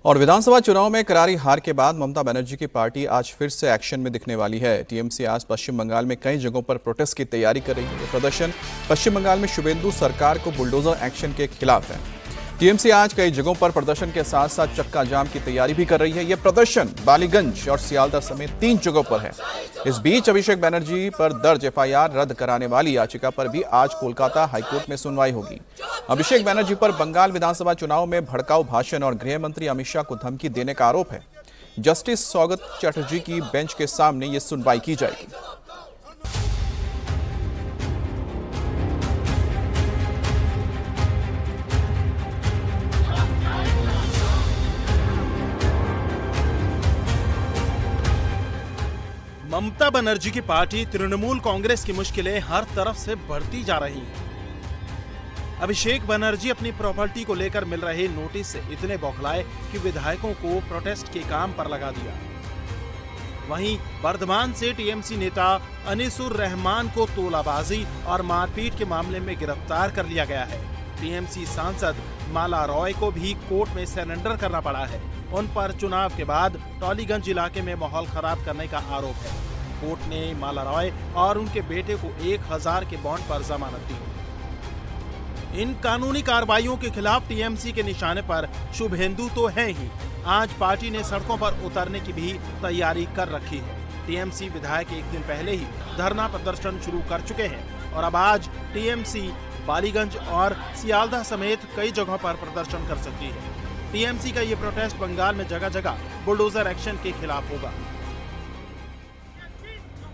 और विधानसभा चुनाव में करारी हार के बाद ममता बनर्जी की पार्टी आज फिर से एक्शन में दिखने वाली है। टीएमसी आज पश्चिम बंगाल में कई जगहों पर प्रोटेस्ट की तैयारी कर रही है। ये प्रदर्शन पश्चिम बंगाल में शुभेंदु सरकार को बुलडोजर एक्शन के खिलाफ है। टीएमसी आज कई जगहों पर प्रदर्शन के साथ साथ चक्का जाम की तैयारी भी कर रही है। यह प्रदर्शन बालीगंज और सियालदह समेत 3 जगहों पर है। इस बीच अभिषेक बनर्जी पर दर्ज एफआईआर रद्द कराने वाली याचिका पर भी आज कोलकाता हाईकोर्ट में सुनवाई होगी। अभिषेक बनर्जी पर बंगाल विधानसभा चुनाव में भड़काऊ भाषण और गृह मंत्री अमित शाह को धमकी देने का आरोप है। जस्टिस सौगत चटर्जी की बेंच के सामने ये सुनवाई की जाएगी। ममता बनर्जी की पार्टी तृणमूल कांग्रेस की मुश्किलें हर तरफ से बढ़ती जा रही हैं। अभिषेक बनर्जी अपनी प्रॉपर्टी को लेकर मिल रहे नोटिस से इतने बौखलाए कि विधायकों को प्रोटेस्ट के काम पर लगा दिया। वहीं बर्धमान से टीएमसी नेता अनीसुर रहमान को तोलाबाजी और मारपीट के मामले में गिरफ्तार कर लिया गया है। टीएमसी सांसद माला रॉय को भी कोर्ट में सरेंडर करना पड़ा है। उन पर चुनाव के बाद टॉलीगंज इलाके में माहौल खराब करने का आरोप है। कोर्ट ने माला रॉय और उनके बेटे को 1000 के बॉन्ड पर जमानत दी। इन कानूनी कार्रवाइयों के खिलाफ टीएमसी के निशाने पर शुभेंदु तो है ही, आज पार्टी ने सड़कों पर उतरने की भी तैयारी कर रखी है। टीएमसी विधायक एक दिन पहले ही धरना प्रदर्शन शुरू कर चुके हैं और अब आज टीएमसी बालीगंज और सियालदह समेत कई जगहों पर प्रदर्शन कर सकती है। टीएमसी का ये प्रोटेस्ट बंगाल में जगह जगह बुलडोजर एक्शन के खिलाफ होगा।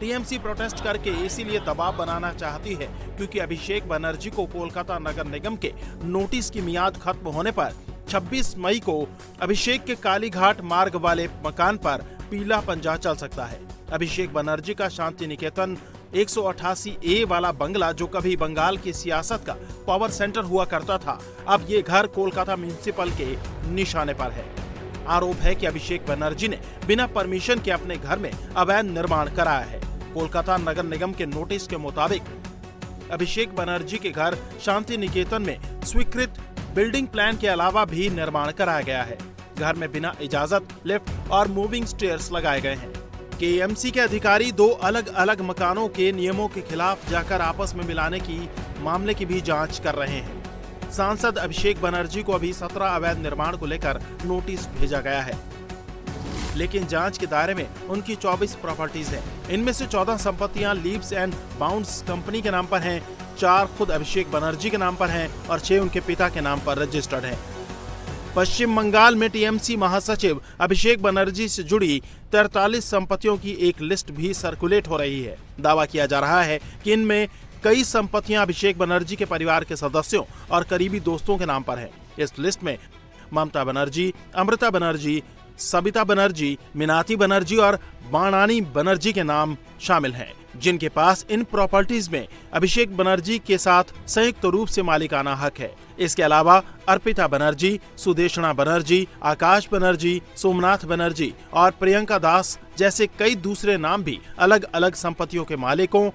टीएमसी प्रोटेस्ट करके इसीलिए दबाव बनाना चाहती है क्योंकि अभिषेक बनर्जी को कोलकाता नगर निगम के नोटिस की मियाद खत्म होने पर 26 मई को अभिषेक के कालीघाट मार्ग वाले मकान पर पीला पंजा चल सकता है। अभिषेक बनर्जी का शांति निकेतन 188A वाला बंगला, जो कभी बंगाल की सियासत का पावर सेंटर हुआ करता था, अब ये घर कोलकाता म्युनिसिपल के निशाने पर है। आरोप है कि अभिषेक बनर्जी ने बिना परमिशन के अपने घर में अवैध निर्माण कराया है। कोलकाता नगर निगम के नोटिस के मुताबिक अभिषेक बनर्जी के घर शांति निकेतन में स्वीकृत बिल्डिंग प्लान के अलावा भी निर्माण कराया गया है। घर में बिना इजाजत लिफ्ट और मूविंग स्टेयर्स लगाए गए हैं। केएमसी के अधिकारी 2 अलग अलग मकानों के नियमों के खिलाफ जाकर आपस में मिलाने की मामले की भी जांच कर रहे हैं। सांसद अभिषेक बनर्जी को अभी 17 अवैध निर्माण को लेकर नोटिस भेजा गया है, लेकिन जांच के दायरे में उनकी 24 प्रॉपर्टीज हैं। इनमें से 14 संपत्तियां लीव्स एंड बाउंड्स कंपनी के नाम पर हैं, 4 खुद अभिषेक बनर्जी के नाम पर हैं और 6 उनके पिता के नाम पर रजिस्टर्ड हैं। पश्चिम बंगाल में टीएमसी महासचिव अभिषेक बनर्जी से जुड़ी 43 संपत्तियों की एक लिस्ट भी सर्कुलेट हो रही है। दावा किया जा रहा है कि इनमें कई संपत्तियां अभिषेक बनर्जी के परिवार के सदस्यों और करीबी दोस्तों के नाम पर है। इस लिस्ट में ममता बनर्जी, अमृता बनर्जी, सबिता बनर्जी, मीनाती बनर्जी और बाणानी बनर्जी के नाम शामिल हैं, जिनके पास इन प्रॉपर्टीज में अभिषेक बनर्जी के साथ संयुक्त रूप से मालिकाना हक है। इसके अलावा अर्पिता बनर्जी, सुदेशना बनर्जी, आकाश बनर्जी, सोमनाथ बनर्जी और प्रियंका दास जैसे कई दूसरे नाम भी अलग अलग संपत्तियों के मालिकों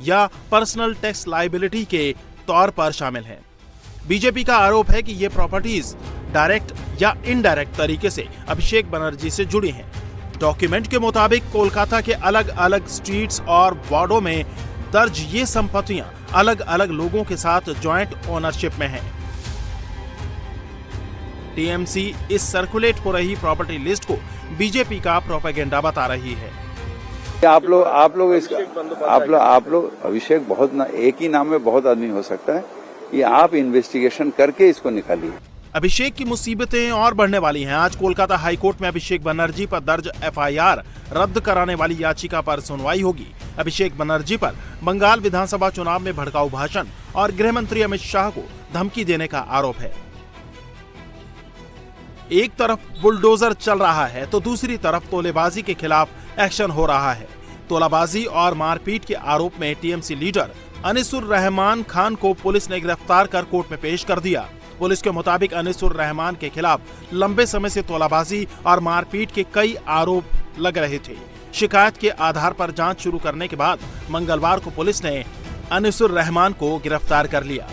या पर्सनल टैक्स लायबिलिटी के तौर पर शामिल हैं। बीजेपी का आरोप है कि ये प्रॉपर्टीज डायरेक्ट या इनडायरेक्ट तरीके से अभिषेक बनर्जी से जुड़ी हैं। डॉक्यूमेंट के मुताबिक कोलकाता के अलग अलग स्ट्रीट्स और वार्डों में दर्ज ये संपत्तियां अलग अलग लोगों के साथ जॉइंट ओनरशिप में हैं। टीएमसी इस सर्कुलेट हो रही प्रॉपर्टी लिस्ट को बीजेपी का प्रोपेगेंडा बता रही है। आप लोग अभिषेक बहुत ना, एक ही नाम में बहुत आदमी हो सकता है, ये आप इन्वेस्टिगेशन करके इसको निकालिए। अभिषेक की मुसीबतें और बढ़ने वाली हैं। आज कोलकाता हाईकोर्ट में अभिषेक बनर्जी पर दर्ज एफआईआर रद्द कराने वाली याचिका पर सुनवाई होगी। अभिषेक बनर्जी पर बंगाल विधानसभा चुनाव में भड़काऊ भाषण और गृह मंत्री अमित शाह को धमकी देने का आरोप है। एक तरफ बुलडोजर चल रहा है तो दूसरी तरफ तोलेबाजी के खिलाफ एक्शन हो रहा है। तोलाबाजी और मारपीट के आरोप में टीएमसी लीडर अनीसुर रहमान खान को पुलिस ने गिरफ्तार कर कोर्ट में पेश कर दिया। पुलिस के मुताबिक अनीसुर रहमान के खिलाफ लंबे समय से तोलाबाजी और मारपीट के कई आरोप लग रहे थे। शिकायत के आधार पर जांच शुरू करने के बाद मंगलवार को पुलिस ने अनीसुर रहमान को गिरफ्तार कर लिया।